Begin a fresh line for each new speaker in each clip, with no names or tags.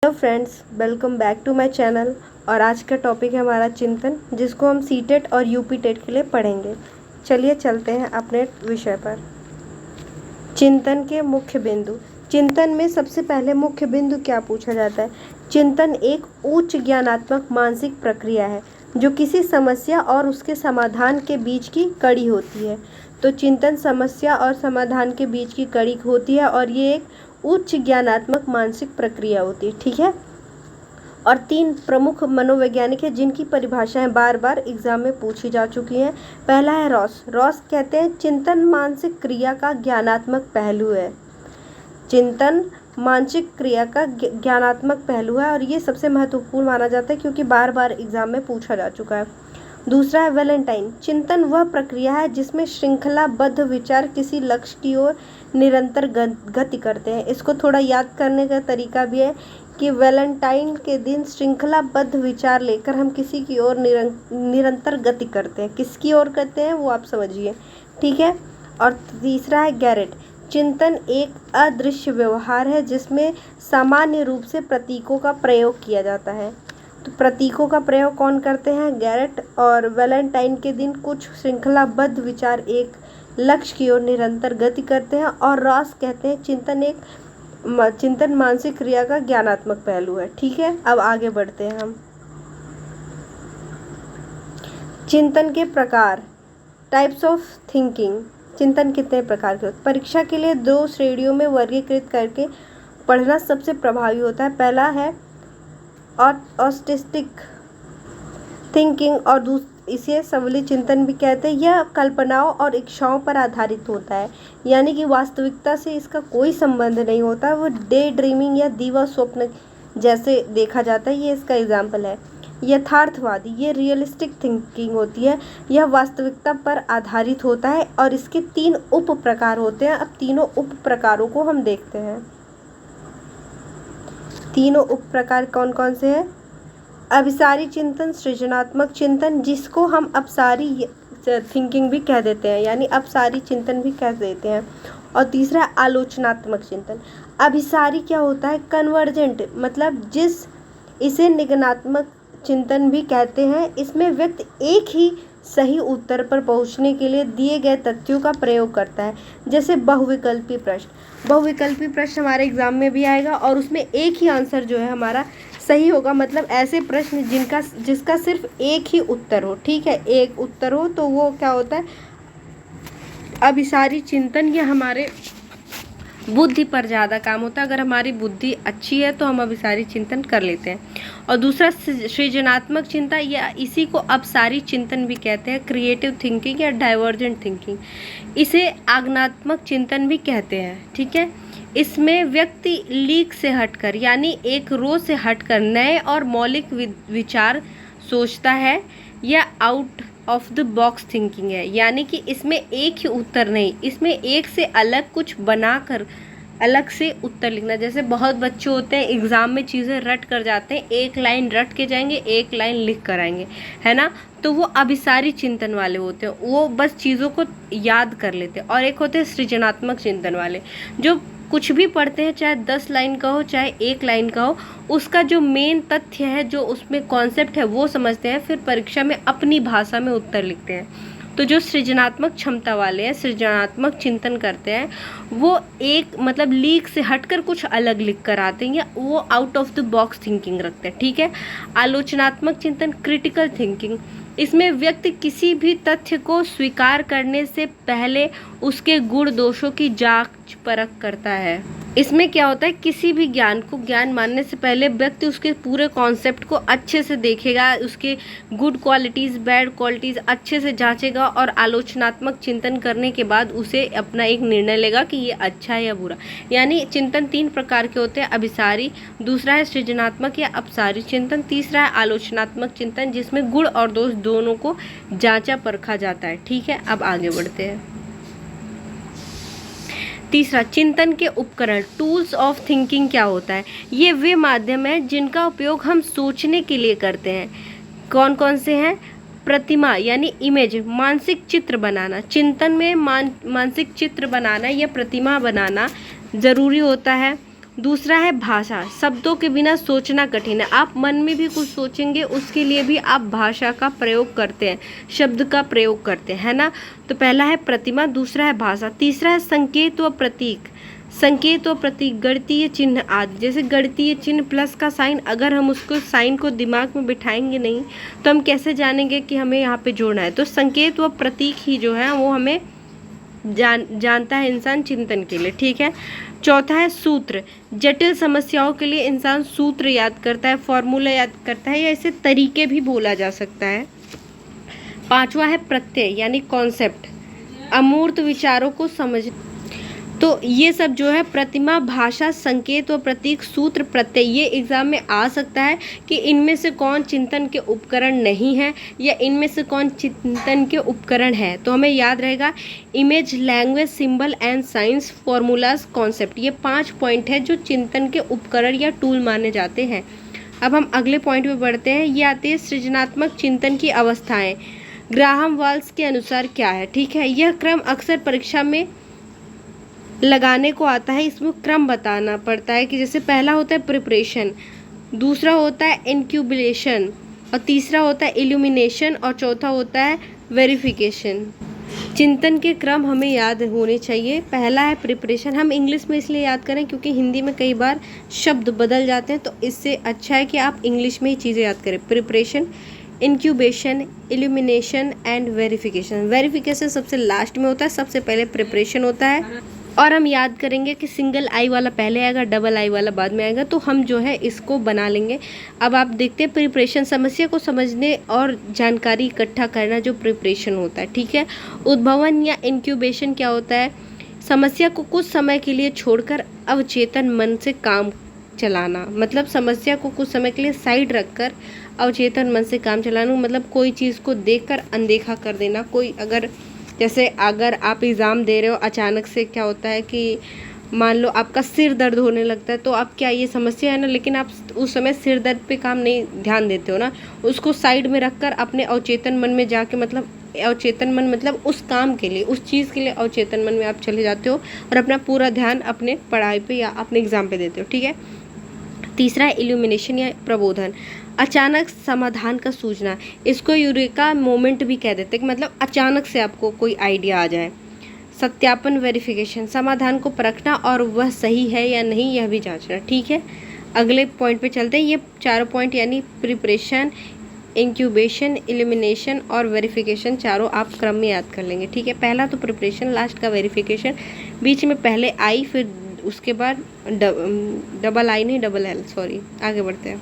Hello friends, welcome back to my channel. और आज का टॉपिक है हमारा चिंतन, जिसको हम सीटेट और यूपी टेट के लिए पढ़ेंगे। चलिए चलते हैं अपने विषय पर। चिंतन के मुख्य बिंदु। चिंतन में सबसे पहले मुख्य बिंदु क्या पूछा जाता है? चिंतन एक उच्च ज्ञानात्मक मानसिक प्रक्रिया है जो किसी समस्या और उसके समाधान के बीच की कड़ी होती है। तो चिंतन समस्या और समाधान के बीच की कड़ी होती है और ये एक उच्च ज्ञानात्मक मानसिक प्रक्रिया होती है। ठीक है। और 3 प्रमुख मनोवैज्ञानिक हैं जिनकी परिभाषाएं बार बार एग्जाम में पूछी जा चुकी हैं। पहला है रॉस। रॉस कहते हैं चिंतन मानसिक क्रिया का ज्ञानात्मक पहलू है। चिंतन मानसिक क्रिया का ज्ञानात्मक पहलू है और ये सबसे महत्वपूर्ण माना जाता है क्योंकि बार बार एग्जाम में पूछा जा चुका है। दूसरा है वैलेंटाइन। चिंतन वह प्रक्रिया है जिसमें श्रृंखलाबद्ध विचार किसी लक्ष्य की ओर निरंतर गति करते हैं। इसको थोड़ा याद करने का तरीका भी है कि वैलेंटाइन के दिन श्रृंखलाबद्ध विचार लेकर हम किसी की ओर निरंतर गति करते हैं। किसकी ओर करते हैं वो आप समझिए। ठीक है। और तीसरा है गैरेट। चिंतन एक अदृश्य व्यवहार है जिसमें सामान्य रूप से प्रतीकों का प्रयोग किया जाता है। तो प्रतीकों का प्रयोग कौन करते हैं? गैरेट। और वैलेंटाइन के दिन कुछ श्रृंखलाबद्ध विचार एक लक्ष्य की ओर निरंतर गति करते हैं। और रॉस कहते हैं चिंतन मानसिक क्रिया का ज्ञानात्मक पहलू है। ठीक है। अब आगे बढ़ते हैं हम। चिंतन के प्रकार, टाइप्स ऑफ थिंकिंग। चिंतन कितने प्रकार के होते हैं? परीक्षा के लिए 2 श्रेणियों में वर्गीकृत करके पढ़ना सबसे प्रभावी होता है। पहला है ऑस्टिस्टिक थिंकिंग और इसे सबली चिंतन भी कहते हैं। यह कल्पनाओं और इच्छाओं पर आधारित होता है, यानी कि वास्तविकता से इसका कोई संबंध नहीं होता। वो डे ड्रीमिंग या दीवा स्वप्न जैसे देखा जाता है। ये इसका एग्जाम्पल है। यथार्थवादी, ये रियलिस्टिक थिंकिंग होती है। यह वास्तविकता पर आधारित होता है और इसके 3 उप प्रकार होते हैं। अब तीनों उप प्रकारों को हम देखते हैं। तीनों उप प्रकार कौन कौन से हैं? अभिसारी चिंतन, सृजनात्मक चिंतन, जिसको हम अपसारी थिंकिंग भी कह देते हैं, यानी अपसारी चिंतन भी कह देते हैं। और तीसरा आलोचनात्मक चिंतन। अभिसारी क्या होता है? कन्वर्जेंट, मतलब इसे निगमनात्मक चिंतन भी कहते हैं। इसमें व्यक्ति एक ही सही उत्तर पर पहुंचने के लिए दिए गए तथ्यों का प्रयोग करता है। जैसे बहुविकल्पी प्रश्न। बहुविकल्पी प्रश्न हमारे एग्जाम में भी आएगा और उसमें एक ही आंसर जो है हमारा सही होगा। मतलब ऐसे प्रश्न जिसका सिर्फ एक ही उत्तर हो। ठीक है। एक उत्तर हो तो वो क्या होता है? अभिसारी चिंतन। ये हमारे बुद्धि पर ज़्यादा काम होता है। अगर हमारी बुद्धि अच्छी है तो हम अभिसारी चिंतन कर लेते हैं। और दूसरा सृजनात्मक चिंता, या इसी को अपसारी चिंतन भी कहते हैं, क्रिएटिव थिंकिंग या डाइवर्जेंट थिंकिंग। इसे आज्ञानात्मक चिंतन भी कहते हैं। ठीक है। इसमें व्यक्ति लीक से हटकर, यानी एक रो से हटकर नए और मौलिक विचार सोचता है। या out of the box thinking है, यानी कि इसमें एक ही उत्तर नहीं, इसमें एक से अलग कुछ बनाकर अलग से उत्तर लिखना। जैसे बहुत बच्चे होते हैं एग्ज़ाम में चीज़ें रट कर जाते हैं, एक लाइन रट के जाएंगे, एक लाइन लिख कर आएंगे, है ना। तो वो अभिसारी चिंतन वाले होते हैं, वो बस चीज़ों को याद कर लेते हैं। और एक होते हैं सृजनात्मक चिंतन वाले, जो कुछ भी पढ़ते हैं, चाहे 10 लाइन का हो चाहे 1 लाइन का हो, उसका जो मेन तथ्य है, जो उसमें कॉन्सेप्ट है, वो समझते हैं, फिर परीक्षा में अपनी भाषा में उत्तर लिखते हैं। तो जो सृजनात्मक क्षमता वाले हैं, सृजनात्मक चिंतन करते हैं, वो एक मतलब लीक से हटकर कुछ अलग लिख कर आते हैं, या वो out of the box thinking रखते हैं। ठीक है। आलोचनात्मक चिंतन, क्रिटिकल थिंकिंग। इसमें व्यक्ति किसी भी तथ्य को स्वीकार करने से पहले उसके गुण दोषों की जांच परख करता है। इसमें क्या होता है? किसी भी ज्ञान को ज्ञान मानने से पहले व्यक्ति उसके पूरे कॉन्सेप्ट को अच्छे से देखेगा, उसके गुड क्वालिटीज़ बैड क्वालिटीज़ अच्छे से जांचेगा और आलोचनात्मक चिंतन करने के बाद उसे अपना एक निर्णय लेगा कि ये अच्छा है या बुरा। यानी चिंतन 3 प्रकार के होते हैं। अभिसारी, दूसरा है सृजनात्मक या अपसारी चिंतन, तीसरा है आलोचनात्मक चिंतन जिसमें गुण और दोष दोनों को जांचा परखा जाता है। ठीक है। अब आगे बढ़ते हैं। तीसरा, चिंतन के उपकरण, टूल्स ऑफ थिंकिंग क्या होता है? ये वे माध्यम है जिनका उपयोग हम सोचने के लिए करते हैं। कौन कौन से हैं? प्रतिमा यानी इमेज, मानसिक चित्र बनाना। चिंतन में मानसिक चित्र बनाना या प्रतिमा बनाना ज़रूरी होता है। दूसरा है भाषा, शब्दों के बिना सोचना कठिन है। आप मन में भी कुछ सोचेंगे, उसके लिए भी आप भाषा का प्रयोग करते हैं, शब्द का प्रयोग करते हैं, है ना। तो पहला है प्रतिमा, दूसरा है भाषा, तीसरा है संकेत व प्रतीक। संकेत व प्रतीक, गणितीय चिन्ह आदि। जैसे गणितीय चिन्ह प्लस का साइन, अगर हम उसको साइन को दिमाग में बिठाएंगे नहीं तो हम कैसे जानेंगे कि हमें यहाँ पे जोड़ना है। तो संकेत व प्रतीक ही जो है वो हमें जानता है इंसान चिंतन के लिए, ठीक है। चौथा है सूत्र, जटिल समस्याओं के लिए इंसान सूत्र याद करता है, फॉर्मूला याद करता है, या इसे तरीके भी बोला जा सकता है। पांचवा है प्रत्यय यानी कॉन्सेप्ट, अमूर्त विचारों को समझ। तो ये सब जो है प्रतिमा, भाषा, संकेत व प्रतीक, सूत्र, प्रत्यय, ये एग्जाम में आ सकता है कि इनमें से कौन चिंतन के उपकरण नहीं है या इनमें से कौन चिंतन के उपकरण है। तो हमें याद रहेगा image, language, symbol and science, formulas, concept, ये 5 पॉइंट है जो चिंतन के उपकरण या टूल माने जाते हैं। अब हम अगले पॉइंट पे बढ़ते हैं। ये आती है सृजनात्मक चिंतन की अवस्थाएं। ग्राहम वाल्स के अनुसार क्या है, ठीक है। यह क्रम अक्सर परीक्षा में लगाने को आता है, इसमें क्रम बताना पड़ता है कि जैसे पहला होता है प्रिपरेशन, दूसरा होता है इंक्यूबेशन, और तीसरा होता है इल्यूमिनेशन, और चौथा होता है वेरिफिकेशन। चिंतन के क्रम हमें याद होने चाहिए। पहला है प्रिपरेशन, हम इंग्लिश में इसलिए याद करें क्योंकि हिंदी में कई बार शब्द बदल जाते हैं, तो इससे अच्छा है कि आप इंग्लिश में ही चीज़ें याद करें। Preparation, incubation, illumination and verification. Verification सबसे लास्ट में होता है, सबसे पहले प्रिपरेशन होता है। और हम याद करेंगे कि सिंगल आई वाला पहले आएगा, डबल आई वाला बाद में आएगा, तो हम जो है इसको बना लेंगे। अब आप देखते हैं प्रिपरेशन, समस्या को समझने और जानकारी इकट्ठा करना जो प्रिपरेशन होता है, ठीक है। उद्भवन या इंक्यूबेशन क्या होता है, समस्या को कुछ समय के लिए छोड़कर अवचेतन मन से काम चलाना, मतलब समस्या को कुछ समय के लिए साइड रखकर अवचेतन मन से काम चलाना, मतलब कोई चीज़ को देखकर अनदेखा कर देना। कोई अगर आप एग्ज़ाम दे रहे हो, अचानक से क्या होता है कि मान लो आपका सिर दर्द होने लगता है, तो आप क्या, ये समस्या है ना, लेकिन आप उस समय सिर दर्द पे काम नहीं ध्यान देते हो ना, उसको साइड में रखकर अपने अवचेतन मन में जाके, मतलब अवचेतन मन मतलब उस काम के लिए, उस चीज़ के लिए अवचेतन मन में आप चले जाते हो और अपना पूरा ध्यान अपने पढ़ाई पे या अपने एग्ज़ाम पे देते हो, ठीक है। तीसरा है इल्यूमिनेशन या प्रबोधन, अचानक समाधान का सूझना, इसको यूरेका मोमेंट भी कह देते हैं, मतलब अचानक से आपको कोई आइडिया आ जाए। सत्यापन, वेरिफिकेशन, समाधान को परखना और वह सही है या नहीं यह भी जांचना, ठीक है। अगले पॉइंट पे चलते हैं। ये चारों पॉइंट यानी प्रिपरेशन, इंक्यूबेशन, इल्यूमिनेशन और वेरिफिकेशन, चारों आप क्रम में याद कर लेंगे, ठीक है। पहला तो प्रिपरेशन, लास्ट का वेरिफिकेशन, बीच में पहले आई, फिर उसके बाद डबल आई नहीं, डबल एल, सॉरी। आगे बढ़ते हैं।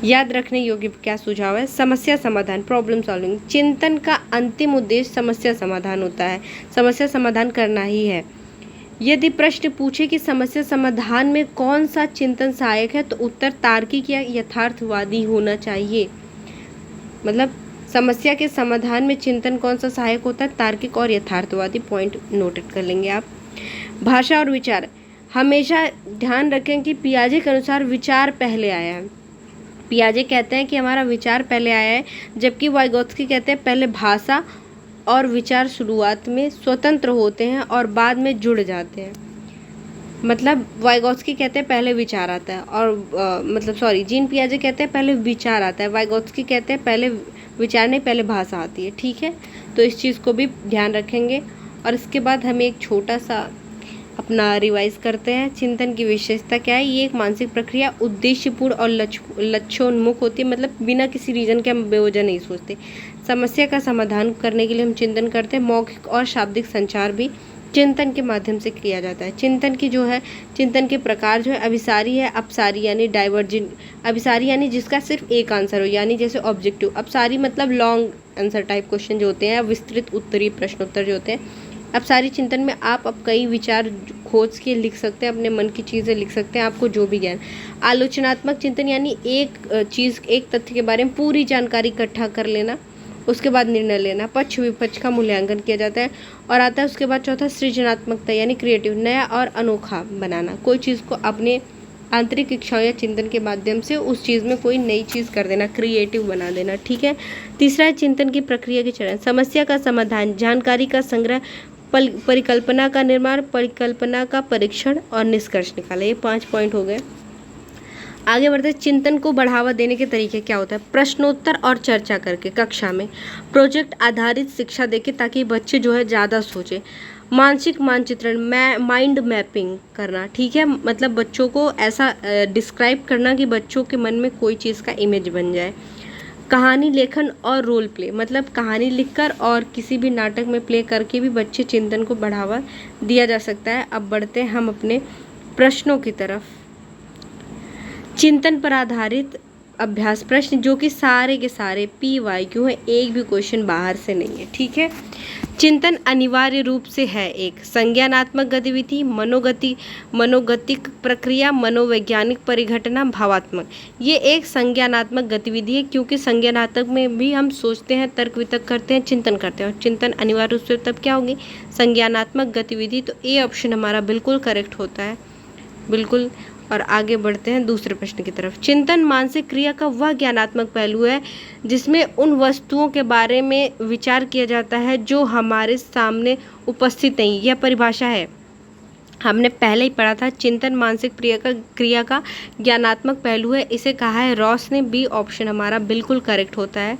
याद रखने योग्य क्या सुझाव है, समस्या समाधान, प्रॉब्लम सॉल्विंग। चिंतन का अंतिम उद्देश्य समस्या समाधान होता है, समस्या समाधान करना ही है। यदि प्रश्न पूछे कि समस्या समाधान में कौन सा चिंतन सहायक है, तो उत्तर तार्किक या यथार्थवादी होना चाहिए। मतलब समस्या के समाधान में चिंतन कौन सा सहायक होता है, तार्किक और यथार्थवादी। पॉइंट नोटेड कर लेंगे आप। भाषा और विचार, हमेशा ध्यान रखें कि पियाजे के अनुसार विचार पहले आया है। पियाजे कहते हैं कि हमारा विचार पहले आया है, जबकि वाइगोत्स्की कहते हैं पहले भाषा और विचार शुरुआत में स्वतंत्र होते हैं और बाद में जुड़ जाते हैं। मतलब वाइगोत्स्की कहते हैं पहले विचार आता है, और जीन पियाजे कहते हैं पहले विचार आता है, वाइगोत्स्की कहते हैं पहले विचार नहीं, पहले भाषा आती है, ठीक है। तो इस चीज़ को भी ध्यान रखेंगे। और इसके बाद हमें एक छोटा सा अपना रिवाइज करते हैं। चिंतन की विशेषता क्या है, ये एक मानसिक प्रक्रिया उद्देश्यपूर्ण और लक्ष्योन्मुख होती है, मतलब बिना किसी रीज़न के हम बेवजह नहीं सोचते। समस्या का समाधान करने के लिए हम चिंतन करते हैं। मौखिक और शाब्दिक संचार भी चिंतन के माध्यम से किया जाता है। चिंतन की जो है, चिंतन के प्रकार जो है, अभिसारी है, अपसारी यानी डाइवर्जेंट। अभिसारी यानी जिसका सिर्फ एक आंसर हो, यानी जैसे ऑब्जेक्टिव। अपसारी मतलब लॉन्ग आंसर टाइप क्वेश्चन जो होते हैं, विस्तृत उत्तरीय प्रश्नोत्तर जो होते हैं। अपसारी चिंतन में आप अब कई विचार खोज के लिख सकते हैं, अपने मन की चीज़ें लिख सकते हैं, आपको जो भी ज्ञान। आलोचनात्मक चिंतन यानी एक चीज़, एक तथ्य के बारे में पूरी जानकारी इकट्ठा कर लेना, उसके बाद निर्णय लेना। पक्ष विपक्ष का मूल्यांकन किया जाता है। और आता है उसके बाद चौथा सृजनात्मकता यानी क्रिएटिव, नया और अनोखा बनाना, कोई चीज़ को अपने आंतरिक इच्छाओं या चिंतन के माध्यम से उस चीज़ में कोई नई चीज़ कर देना, क्रिएटिव बना देना, ठीक है। तीसरा है चिंतन की प्रक्रिया के चरण, समस्या का समाधान, जानकारी का संग्रह, परिकल्पना का निर्माण, परिकल्पना का परीक्षण और निष्कर्ष निकाले। ये 5 पॉइंट हो गए। आगे बढ़ते हैं। चिंतन को बढ़ावा देने के तरीके क्या होता है? प्रश्नोत्तर और चर्चा करके कक्षा में, प्रोजेक्ट आधारित शिक्षा देके ताकि बच्चे जो है ज़्यादा सोचें, मानसिक मानचित्रण, माइंड मैपिंग करना, ठीक है, मतलब बच्चों को ऐसा डिस्क्राइब करना कि बच्चों के मन में कोई चीज़ का इमेज बन जाए, कहानी लेखन और रोल प्ले, मतलब कहानी लिखकर और किसी भी नाटक में प्ले करके भी बच्चे चिंतन को बढ़ावा दिया जा सकता है। अब बढ़ते हैं हम अपने प्रश्नों की तरफ। चिंतन पर आधारित अभ्यास प्रश्न जो कि सारे के सारे PYQ है, एक भी क्वेश्चन बाहर से नहीं है, ठीक है। चिंतन अनिवार्य रूप से है एक संज्ञानात्मक गतिविधि, मनोगतिक प्रक्रिया, मनोवैज्ञानिक परिघटना, भावात्मक। ये एक संज्ञानात्मक गतिविधि है क्योंकि संज्ञानात्मक में भी हम सोचते हैं, तर्क वितर्क करते हैं, चिंतन करते हैं, और चिंतन अनिवार्य रूप से तब क्या होगी? संज्ञानात्मक गतिविधि। तो ए ऑप्शन हमारा बिल्कुल करेक्ट होता है, बिल्कुल। और आगे बढ़ते हैं दूसरे प्रश्न की तरफ। चिंतन मानसिक क्रिया का वह ज्ञानात्मक पहलू है जिसमें उन वस्तुओं के बारे में विचार किया जाता है जो हमारे सामने उपस्थित नहीं। यह परिभाषा है, हमने पहले ही पढ़ा था। चिंतन मानसिक क्रिया का ज्ञानात्मक पहलू है, इसे कहा है रॉस ने। बी ऑप्शन हमारा बिल्कुल करेक्ट होता है,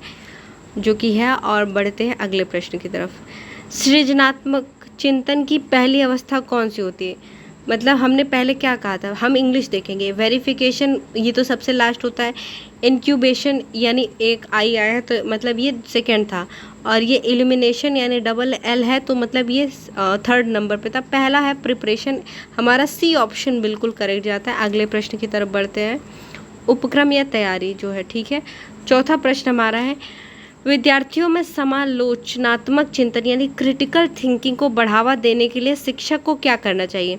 जो कि है। और बढ़ते हैं अगले प्रश्न की तरफ। सृजनात्मक चिंतन की पहली अवस्था कौन सी होती है? मतलब हमने पहले क्या कहा था, हम इंग्लिश देखेंगे। वेरिफिकेशन ये तो सबसे लास्ट होता है। इंक्यूबेशन यानी एक आई आया है तो मतलब ये सेकंड था, और ये इल्यूमिनेशन यानी डबल एल है तो मतलब ये थर्ड नंबर पे था। पहला है प्रिपरेशन, हमारा सी ऑप्शन बिल्कुल करेक्ट जाता है। अगले प्रश्न की तरफ बढ़ते हैं। उपक्रम या तैयारी जो है, ठीक है। चौथा प्रश्न हमारा है, विद्यार्थियों में समालोचनात्मक चिंतन यानी क्रिटिकल थिंकिंग को बढ़ावा देने के लिए शिक्षक को क्या करना चाहिए?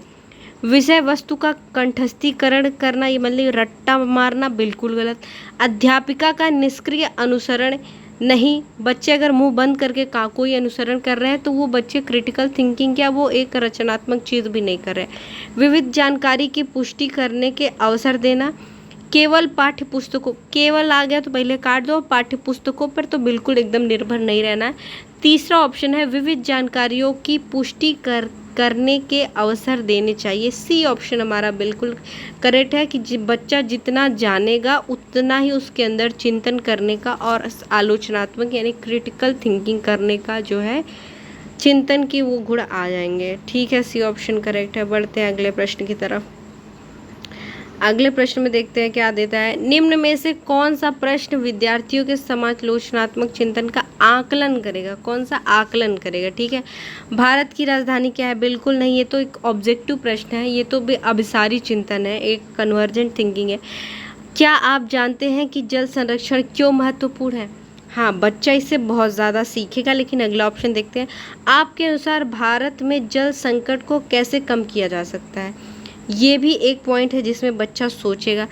विषय वस्तु का कंठस्थीकरण करना, ये मतलब रट्टा मारना, बिल्कुल गलत। अध्यापिका का निष्क्रिय अनुसरण नहीं, बच्चे अगर मुंह बंद करके कोई अनुसरण कर रहे हैं तो वो बच्चे क्रिटिकल थिंकिंग क्या, वो एक रचनात्मक चीज़ भी नहीं कर रहे। विविध जानकारी की पुष्टि करने के अवसर देना, केवल पाठ्य पुस्तकों, केवल आ गया तो पहले काट दो, पाठ्य पुस्तकों पर तो बिल्कुल एकदम निर्भर नहीं रहना है। तीसरा ऑप्शन है विविध जानकारियों की पुष्टि करने के अवसर देने चाहिए। सी ऑप्शन हमारा बिल्कुल करेक्ट है कि बच्चा जितना जानेगा उतना ही उसके अंदर चिंतन करने का और आलोचनात्मक यानी क्रिटिकल थिंकिंग करने का जो है चिंतन की वो गुण आ जाएंगे, ठीक है। सी ऑप्शन करेक्ट है। बढ़ते हैं अगले प्रश्न की तरफ। अगले प्रश्न में देखते हैं क्या देता है। निम्न में से कौन सा प्रश्न विद्यार्थियों के समालोचनात्मक चिंतन का आकलन करेगा? कौन सा आकलन करेगा, ठीक है। भारत की राजधानी क्या है? बिल्कुल नहीं, ये तो एक ऑब्जेक्टिव प्रश्न है, ये तो अभिसारी चिंतन है, एक कन्वर्जेंट थिंकिंग है। क्या आप जानते हैं कि जल संरक्षण क्यों महत्वपूर्ण है? हाँ, बच्चा इससे बहुत ज़्यादा सीखेगा। लेकिन अगला ऑप्शन देखते हैं। आपके अनुसार भारत में जल संकट को कैसे कम किया जा सकता है? ये भी एक पॉइंट है जिसमें बच्चा सोचेगा।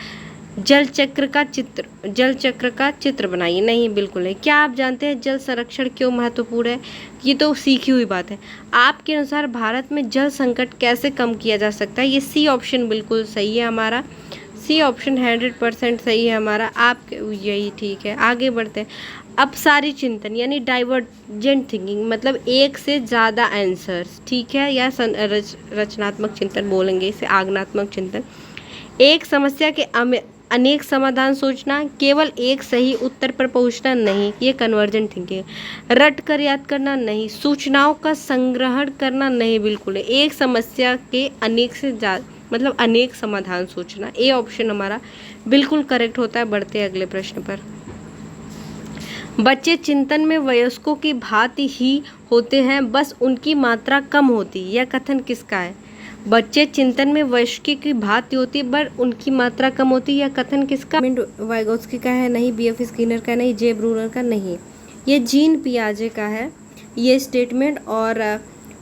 जल चक्र का चित्र बनाइए। नहीं, बिल्कुल नहीं। क्या आप जानते हैं जल संरक्षण क्यों महत्वपूर्ण है? ये तो सीखी हुई बात है। आपके अनुसार भारत में जल संकट कैसे कम किया जा सकता है? ये सी ऑप्शन बिल्कुल सही है हमारा। सी ऑप्शन 100% सही है हमारा। आप यही ठीक है। आगे बढ़ते हैं। अपसारी चिंतन यानी डाइवर्जेंट थिंकिंग, मतलब एक से ज़्यादा आंसर्स, ठीक है, या रचनात्मक चिंतन बोलेंगे इसे, आगनात्मक चिंतन। एक समस्या के अनेक समाधान सोचना, केवल एक सही उत्तर पर पहुंचना नहीं, ये कन्वर्जेंट थिंकिंग। रट कर याद करना नहीं, सूचनाओं का संग्रहण करना नहीं, बिल्कुल नहीं। एक समस्या के अनेक से ज़्यादा मतलब अनेक समाधान सोचना, ए ऑप्शन हमारा बिल्कुल करेक्ट होता है। बढ़ते हैं अगले प्रश्न पर। बच्चे चिंतन में वयस्कों की भांति ही होते हैं, बस उनकी मात्रा कम होती, यह कथन किसका है? बच्चे चिंतन में वयस्कों की भांति होती पर उनकी मात्रा कम होती, यह कथन किसका? वाइगोत्स्की का है? नहीं। BF स्किनर का नहीं। जे ब्रूनर का नहीं। ये जीन पियाजे का है ये स्टेटमेंट। और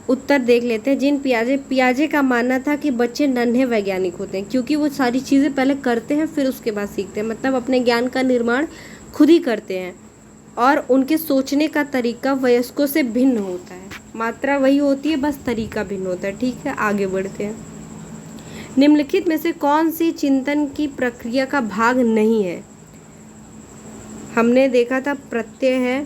उत्तर देख लेते हैं। जीन पियाजे का मानना था कि बच्चे नन्हे वैज्ञानिक होते हैं क्योंकि वो सारी चीज़ें पहले करते हैं फिर उसके बाद सीखते हैं, मतलब अपने ज्ञान का निर्माण खुद ही करते हैं, और उनके सोचने का तरीका वयस्कों से भिन्न होता है। मात्रा वही होती है, बस तरीका भिन्न होता है, ठीक है। आगे बढ़ते हैं। निम्नलिखित में से कौन सी चिंतन की प्रक्रिया का भाग नहीं है? हमने देखा था प्रत्यय है,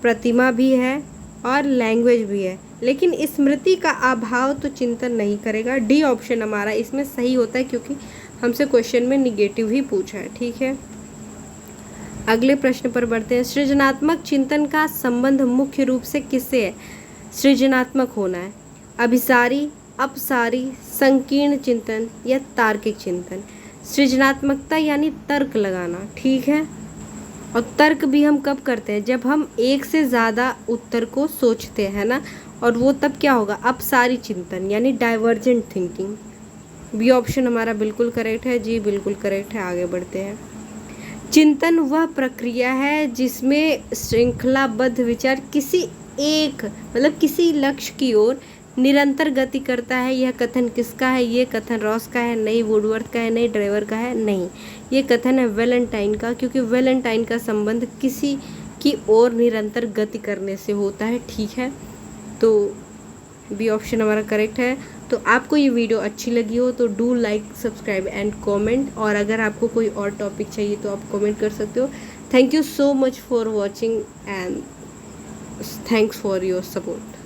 प्रतिमा भी है और लैंग्वेज भी है। लेकिन स्मृति का अभाव तो चिंतन नहीं करेगा। डी ऑप्शन हमारा इसमें सही होता है, क्योंकि हमसे क्वेश्चन में निगेटिव ही पूछा है। ठीक है, अगले प्रश्न पर बढ़ते हैं। सृजनात्मक चिंतन का संबंध मुख्य रूप से किससे है? सृजनात्मक होना है, अभिसारी, अपसारी, संकीर्ण चिंतन या तार्किक चिंतन। सृजनात्मकता यानी तर्क लगाना। ठीक है, और तर्क भी हम कब करते हैं? जब हम एक से ज़्यादा उत्तर को सोचते हैं ना, और वो तब क्या होगा? अपसारी चिंतन यानी डाइवर्जेंट थिंकिंग। बी ऑप्शन हमारा बिल्कुल करेक्ट है। जी बिल्कुल करेक्ट है। आगे बढ़ते हैं। चिंतन वह प्रक्रिया है जिसमें श्रृंखलाबद्ध विचार किसी एक मतलब किसी लक्ष्य की ओर निरंतर गति करता है। यह कथन किसका है? ये कथन रॉस का है, नहीं वुडवर्थ का है, नहीं ड्राइवर का है, नहीं, ये कथन है वैलेंटाइन का, क्योंकि वैलेंटाइन का संबंध किसी की ओर निरंतर गति करने से होता है। ठीक है, तो बी ऑप्शन हमारा करेक्ट है। तो आपको ये वीडियो अच्छी लगी हो तो do like, subscribe and comment, और अगर आपको कोई और टॉपिक चाहिए तो आप कमेंट कर सकते हो। Thank you so much for watching and thanks for your support.